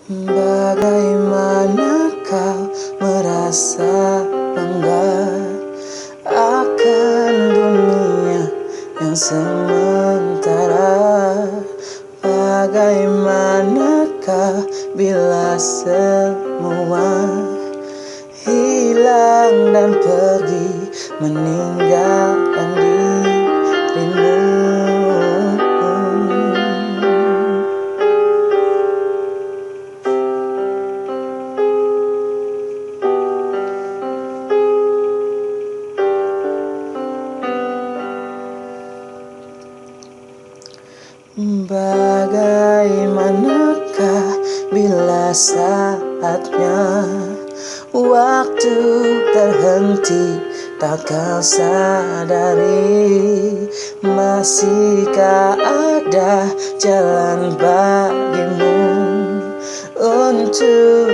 Bagaimana kau merasa bangga akan dunia yang sementara? Bagaimanakah bila semua hilang dan pergi meninggalkan dirimu? Bagaimanakah bila saatnya waktu terhenti, tak kau sadari? Masihkah ada jalan bagimu untuk